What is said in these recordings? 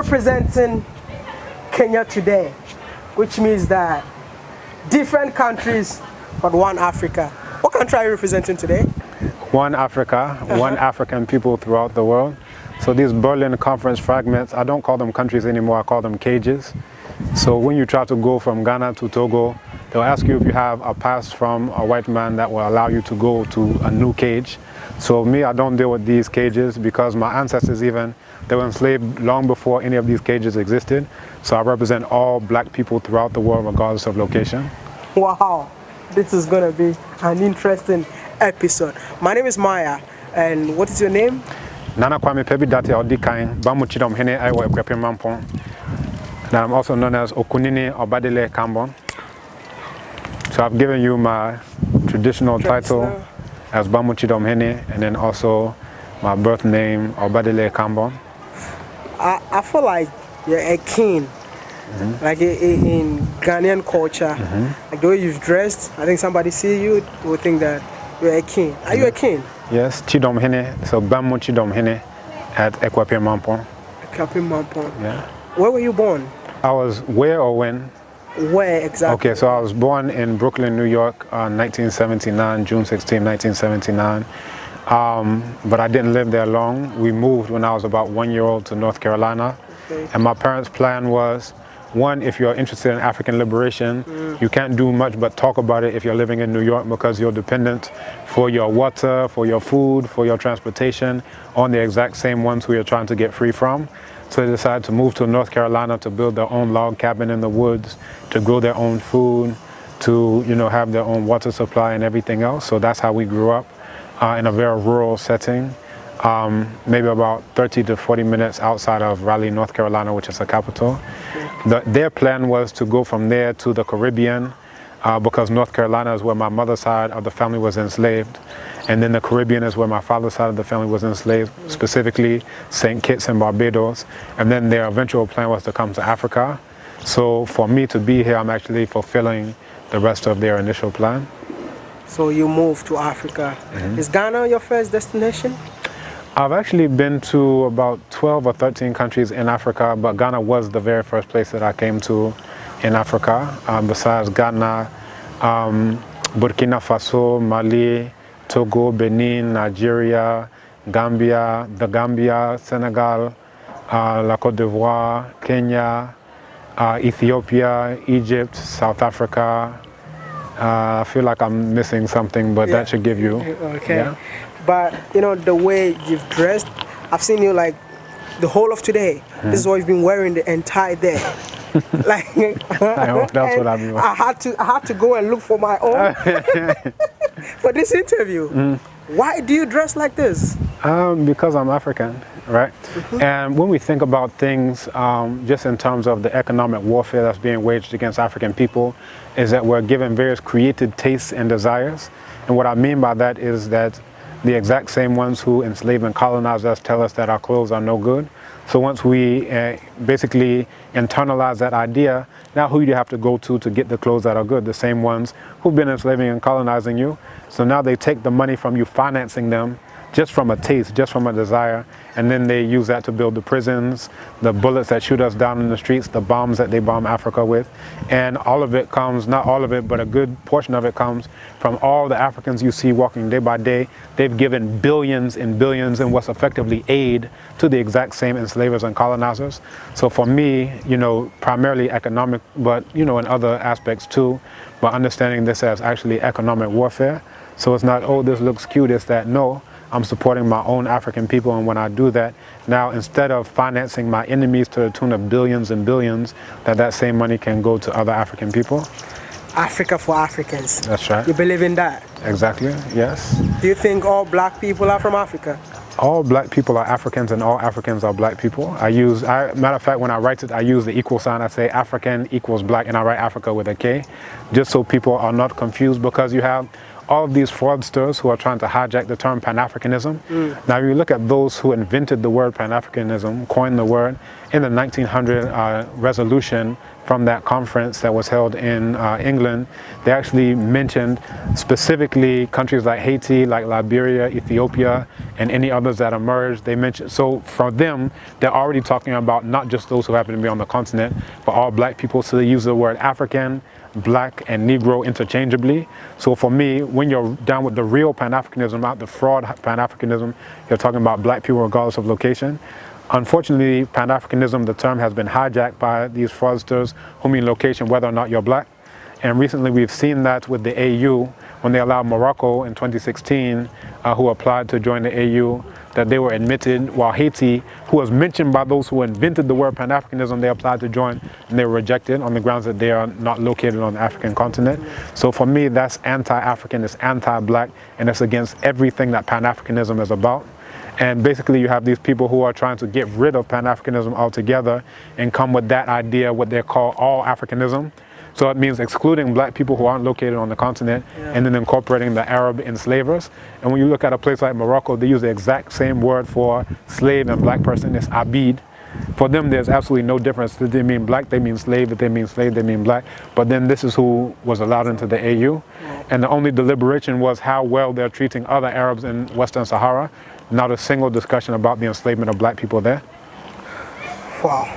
representing Kenya today, which means that different countries but one Africa. What country are you representing today? One Africa, one African people throughout the world. So these Berlin Conference fragments, I don't call them countries anymore, I call them cages. So when you try to go from Ghana to Togo, they'll ask you if you have a pass from a white man that will allow you to go to a new cage. So me, I don't deal with these cages because my ancestors even, they were enslaved long before any of these cages existed. So I represent all black people throughout the world regardless of location. Wow, this is going to be an interesting episode. My name is Maya, and what is your name? Nana Kwame Pebi Date Odikain, Bamuchidom Hene Iwa Ekwepe Mampon. And I'm also known as Okunini Obadele Kambon. So I've given you my traditional title as Bamuchidom Hene, and then also my birth name Obadele Kambon. I feel like you're a king. Like in Ghanaian culture, like the way you've dressed, I think somebody see you will think that you're a king. Are you a king? Yes, Chidom Hene, so Bamu Chidom Hene at Ekwape Mampon. Ekwape Mampon. Yeah. Where were you born? I was where or when? Where exactly? Okay, so I was born in Brooklyn, New York, 1979, June 16, 1979. But I didn't live there long. We moved when I was about 1 year old to North Carolina. Okay. And my parents' plan was, one, if you're interested in African liberation, you can't do much but talk about it if you're living in New York because you're dependent for your water, for your food, for your transportation on the exact same ones who you're trying to get free from. So they decided to move to North Carolina to build their own log cabin in the woods, to grow their own food, to have their own water supply and everything else. So that's how we grew up in a very rural setting. Maybe about 30 to 40 minutes outside of Raleigh, North Carolina, which is the capital. Their plan was to go from there to the Caribbean because North Carolina is where my mother's side of the family was enslaved. And then the Caribbean is where my father's side of the family was enslaved, specifically St. Kitts and Barbados. And then their eventual plan was to come to Africa. So for me to be here, I'm actually fulfilling the rest of their initial plan. So you moved to Africa. Is Ghana your first destination? I've actually been to about 12 or 13 countries in Africa, but Ghana was the very first place that I came to in Africa. Besides Ghana, Burkina Faso, Mali, Togo, Benin, Nigeria, Gambia, the Gambia, Senegal, La Côte d'Ivoire, Kenya, Ethiopia, Egypt, South Africa. I feel like I'm missing something, but that should give you. Okay. Yeah. But the way you've dressed, I've seen you like the whole of today. This is what you've been wearing the entire day. Like I hope that's what I mean. I had to go and look for my own for this interview. Why do you dress like this? Because I'm African, right? And when we think about things just in terms of the economic warfare that's being waged against African people, is that we're given various created tastes and desires. And what I mean by that is that the exact same ones who enslave and colonize us tell us that our clothes are no good. So once we basically internalize that idea, now who do you have to go to get the clothes that are good? The same ones who've been enslaving and colonizing you. So now they take the money from you financing them just from a taste, just from a desire, and then they use that to build the prisons, the bullets that shoot us down in the streets, the bombs that they bomb Africa with. And all of it comes, not all of it, but a good portion of it comes from all the Africans you see walking day by day. They've given billions and billions in what's effectively aid to the exact same enslavers and colonizers. So for me, primarily economic, but in other aspects too, but understanding this as actually economic warfare. So it's not, oh, this looks cute, it's that. No, I'm supporting my own African people, and when I do that, now instead of financing my enemies to the tune of billions and billions, that same money can go to other African people. Africa for Africans. That's right. You believe in that? Exactly, yes. Do you think all black people are from Africa? All black people are Africans and all Africans are black people. Matter of fact, when I write it, I use the equal sign. I say African equals black, and I write Africa with a K, just so people are not confused, because you have all of these fraudsters who are trying to hijack the term Pan-Africanism. Now, if you look at those who invented the word Pan-Africanism, coined the word, in the 1900 resolution from that conference that was held in England, they actually mentioned specifically countries like Haiti, like Liberia, Ethiopia, and any others that emerged. They mentioned, so for them, they're already talking about not just those who happen to be on the continent, but all black people. So they use the word African, black, and Negro interchangeably. So for me, when you're down with the real Pan-Africanism, not the fraud Pan-Africanism, you're talking about black people regardless of location. Unfortunately, Pan-Africanism, the term, has been hijacked by these fraudsters who mean location, whether or not you're black. And recently we've seen that with the AU, when they allowed Morocco in 2016, who applied to join the AU, that they were admitted, while Haiti, who was mentioned by those who invented the word Pan-Africanism, they applied to join and they were rejected on the grounds that they are not located on the African continent. So for me, that's anti-African, it's anti-black, and it's against everything that Pan-Africanism is about. And basically you have these people who are trying to get rid of Pan-Africanism altogether and come with that idea, what they call all Africanism. So it means excluding black people who aren't located on the continent, and then incorporating the Arab enslavers. And when you look at a place like Morocco, they use the exact same word for slave and black person, it's abid. For them, there's absolutely no difference. If they mean black, they mean slave. If they mean slave, they mean black. But then this is who was allowed into the AU. And the only deliberation was how well they're treating other Arabs in Western Sahara. Not a single discussion about the enslavement of black people there. Wow.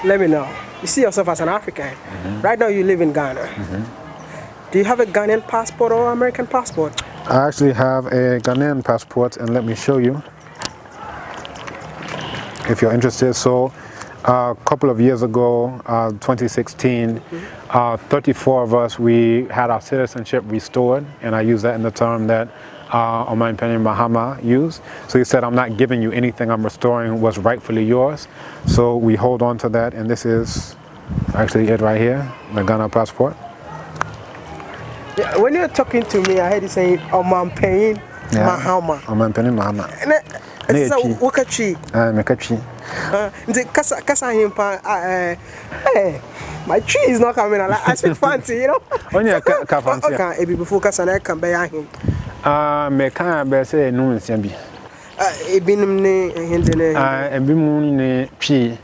Let me know. You see yourself as an African. Right now you live in Ghana. Do you have a Ghanaian passport or American passport? I actually have a Ghanaian passport, and let me show you if you're interested. So a couple of years ago, 2016, 34 of us, we had our citizenship restored, and I use that in the term that amerikkkan Mahama used. So he said, I'm not giving you anything, I'm restoring what's rightfully yours. So we hold on to that, and this is actually it right here, the Ghana passport. Yeah, when you're talking to me, I heard you saying amerikkkan Mahama. Amerikkkan Mahama. It's a wakachi. Mekachi. My tree is not coming. I speak fancy, you know. Only ka fancy. Okay, before Kasana can be a him. Meka be say no nsiabi. Ebinum ne hindene. Ebimu ne Twi,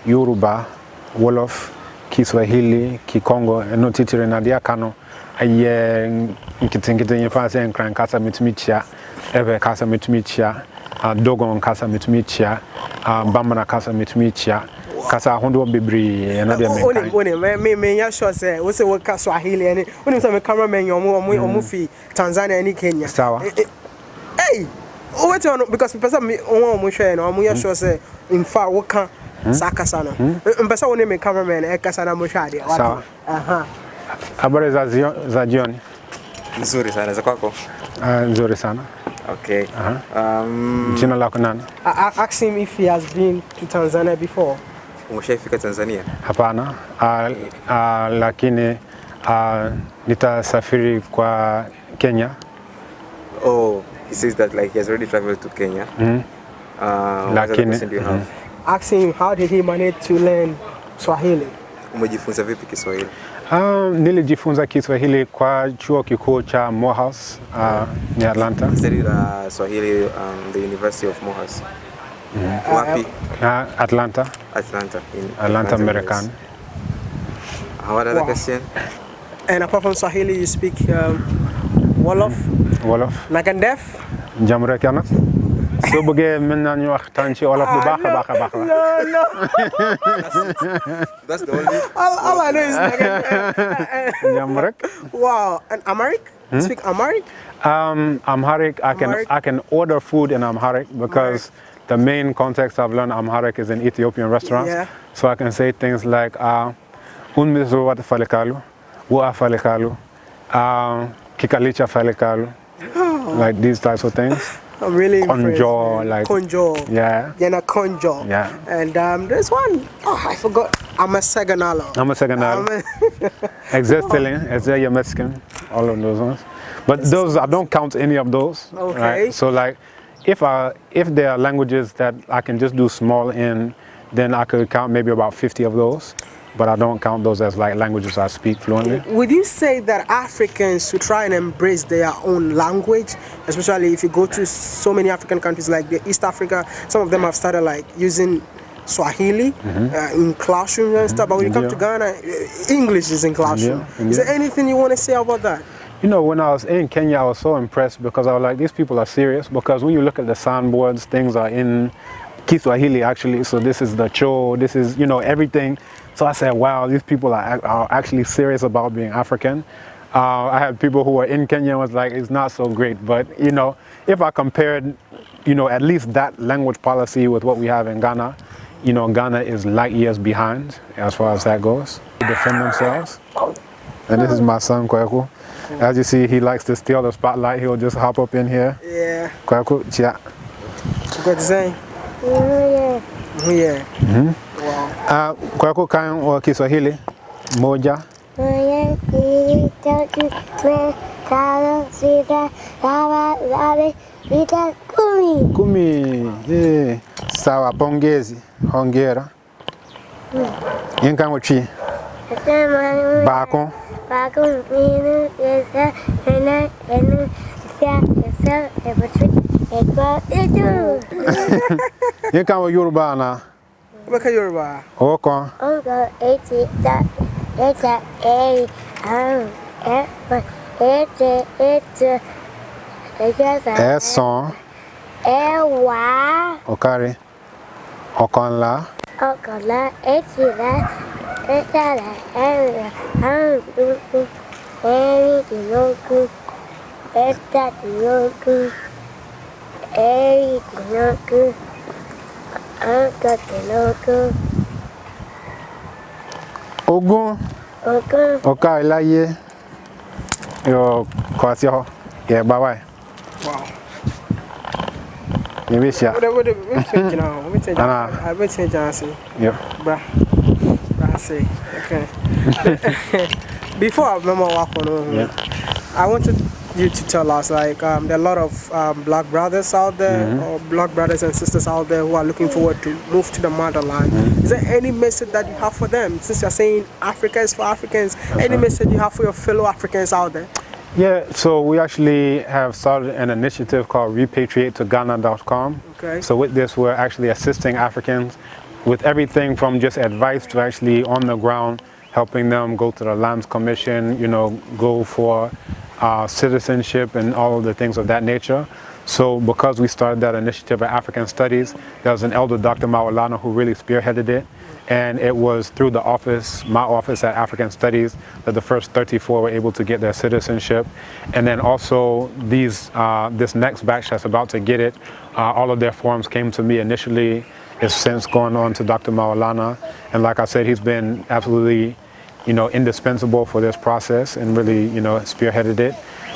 Yoruba, Wolof, Kiswahili, Kikongo, no titire na dia kano. Aye nkitinkiti nyefa se nkran kasa mitimichia, ebe kasa mitimichia, Dogon kasa mitimichia, Bambana kasa mitimichia. Kasa hondo bebre na dia menkan. Me ya sure say we say we Swahili ani. When say me cameraman omo fi Tanzania ani Kenya. Sawa. Hey, wait on because person me omo share na omo ya sure say in fact we can sakasa no. Mpesa woni me cameraman e kasa na mo shade. Sawa. Habari za jioni. Nzuri sana za kwako. Nzuri sana. Okay. Jina lako nani? I asked him if he has been to Tanzania before. Umeshafika Tanzania? Hapana. Lakini nitasafiri kwa Kenya. Oh, he says that like he has already traveled to Kenya. What other question do you have? Ask him how did he manage to learn Swahili? Umejifunza vipi Kiswahili? Nilijifunza Kiswahili kwa chuo kikuu cha Morehouse in Atlanta. I studied Swahili the University of Morehouse. Wapi? Atlanta. Atlanta, Amerikkkan. What other question? And apart from Swahili, you speak Wolof? Wolof. Nagandef? Jamrekana. So bëggee mën naa ñu waxtaan ci Wolof bu baax a baax. No. That's the only. All I know is Nagandef. Jamrek. Wow. And Amharic? You speak Amharic? Amharic, I can order food in Amharic because the main context I've learned Amharic is in Ethiopian restaurants. Yeah. So I can say things like un miso wat falekalu, wa falekalu, kikalicha falekalu, like these types of things. I'm really impressed. Konjo, like Konjo. Yeah. Yena Konjo. Yeah. And there's one, I forgot. I'm a Seganalo. Existing, is there your Mexican? All of those ones. But those, I don't count any of those. Okay. Right? So like, if there are languages that I can just do small in, then I could count maybe about 50 of those. but I don't count those as like languages I speak fluently. Would you say that Africans should try and embrace their own language, especially if you go to so many African countries like the East Africa? Some of them have started like using Swahili in classrooms and stuff, but when you come to Ghana, English is in classroom. Is there anything you want to say about that? You know, when I was in Kenya, I was so impressed because I was like, these people are serious. Because when you look at the signboards, things are in Kiswahili actually. So this is the cho, this is, you know, everything. So I said, wow, these people are actually serious about being African. I had people who were in Kenya and was like, it's not so great. But, you know, if I compared, you know, at least that language policy with what we have in Ghana, you know, Ghana is light years behind as far as that goes. They defend themselves. And this is my son, Kweku. As you see, he likes to steal the spotlight. He'll just hop up in here. Yeah. Kweku, chia. What to say? Yeah. Wow. Kweku kan wa Kiswahili moja. Moja, mbili, tatu, nne, tano, sita, saba, nane, tisa, kumi. Kumi. Sawa, pongezi. Hongera. Yenkan wachi. Bako. Bako, minu, yesa, ena, enu, isa, ebatu, ekwa, etu. Yenkan wa Yoruba na. Waka Yoruba. Oko. Ongo, eti, ta, eta, e, efa, ete, ekasa. Son. Ewa. Okare. Okonla. Okola, etila, etala, duku, eri, tinoku, eta, tinoku, eri, tinoku, anka, tinoku, Ogun. oku, Oka ilaye. Yo kwasi ho. Ye bawai. Wow. Ni bisha. What change now? What change? I will change answer. Yep. Bruh, say. Okay. Before I remember walk on, I wanted you to tell us, like, there are a lot of black brothers out there, or black brothers and sisters out there who are looking forward to move to the motherland. Is there any message that you have for them? Since you're saying Africa is for Africans, any message you have for your fellow Africans out there? Yeah, so we actually have started an initiative called repatriatetogghana.com. Okay. So with this, we're actually assisting Africans with everything from just advice to actually on the ground, helping them go to the Lands Commission, you know, go for citizenship and all of the things of that nature. So because we started that initiative at African Studies, there was an elder, Dr. Maulana, who really spearheaded it. And it was through the office, my office at African Studies, that the first 34 were able to get their citizenship. And then also these, this next batch that's about to get it, all of their forms came to me initially. It's since gone on to Dr. Maulana. And like I said, he's been absolutely, you know, indispensable for this process and really, you know, spearheaded it.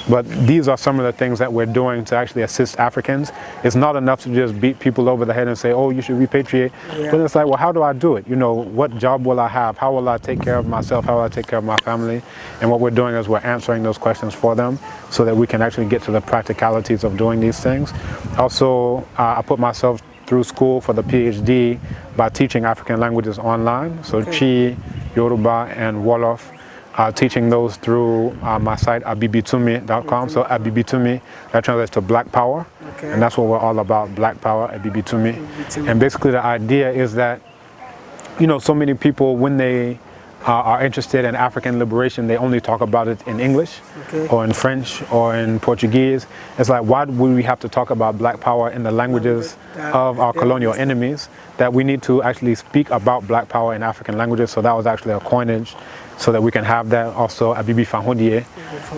But these are some of the things that we're doing to actually assist Africans. It's not enough to just beat people over the head and say, oh, you should repatriate. Yeah. But it's like, well, how do I do it? You know, what job will I have? How will I take care of myself? How will I take care of my family? And what we're doing is we're answering those questions for them so that we can actually get to the practicalities of doing these things. Also, I put myself through school for the PhD by teaching African languages online. So Chi, Yoruba, and Wolof. Teaching those through my site abibitumi.com. So abibitumi, that translates to Black Power. Okay. And that's what we're all about, Black Power, abibitumi. And basically the idea is that, you know, so many people, when they are interested in African liberation, they only talk about it in English or in French or in Portuguese. It's like, why would we have to talk about Black Power in the languages of our colonial enemies? That we need to actually speak about Black Power in African languages. So that was actually a coinage so that we can have that. Also Abibi Fanhundie,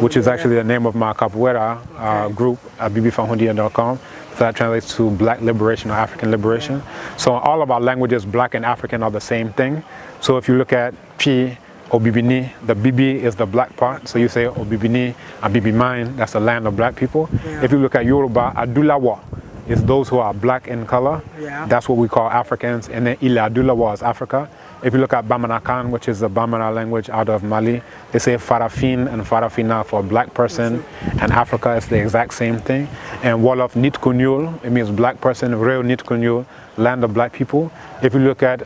which is actually the name of my capoeira group, abibifahundie.com. So that translates to Black Liberation or African Liberation. So all of our languages, Black and African, are the same thing. So if you look at Pi, Obibini, the Bibi is the Black part. So you say Obibini, Abibi mine, that's the land of Black people. If you look at Yoruba, Adulawa is those who are Black in color. That's what we call Africans. And then Ila Adulawa is Africa. If you look at Bamanakan, which is the Bamana language out of Mali, they say Farafin and Farafina for Black person, and Africa is the exact same thing. And Wolof Nitkunyul, it means Black person, Reo Nitkunyul, land of Black people. If you look at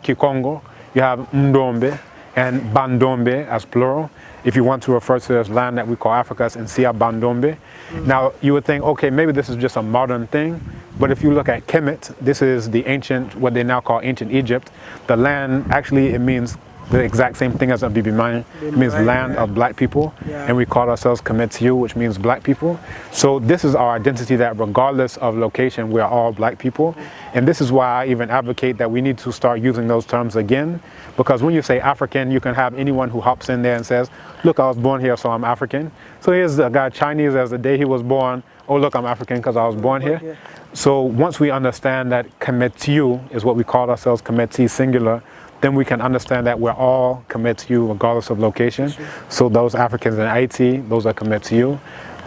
Kikongo, you have Ndombe and Bandombe as plural. If you want to refer to this land that we call Africa as Nsia Bandombe. Now you would think, okay, maybe this is just a modern thing, but if you look at Kemet, this is the ancient, what they now call ancient Egypt. The land, actually it means the exact same thing as a Bibimai. It means land of black people, and we call ourselves Kemetiu, which means black people. So this is our identity, that regardless of location, we are all black people. And this is why I even advocate that we need to start using those terms again, because when you say African, you can have anyone who hops in there and says, look, I was born here, so I'm African. So here's a guy Chinese as the day he was born, oh look, I'm African because I was born here. So once we understand that Kemetiu is what we call ourselves, Kemeti singular, then we can understand that we're all Kemetiu regardless of location. So those Africans in Haiti, those are Kemetiu.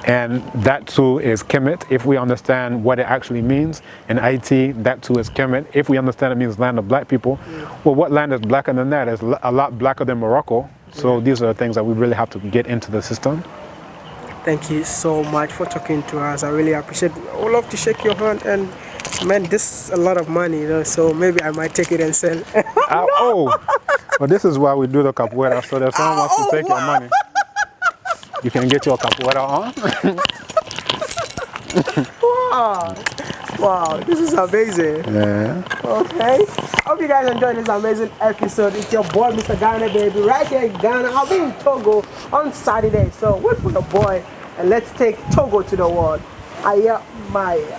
And that too is Kemet, if we understand what it actually means. In Haiti, that too is Kemet, if we understand it means land of black people. Well, what land is blacker than that? It's a lot blacker than Morocco. So these are the things that we really have to get into the system. Thank you so much for talking to us. I really appreciate it. I would love to shake your hand, and man, this is a lot of money, you know, so maybe I might take it and sell. Oh, well, this is why we do the capoeira, so if someone wants to take your money, you can get your capoeira on. Wow, this is amazing. Yeah. Okay. Hope you guys enjoyed this amazing episode. It's your boy, Mr. Ghana, baby, right here in Ghana. I'll be in Togo on Saturday, so wait for the boy and let's take Togo to the world. Aya Maya.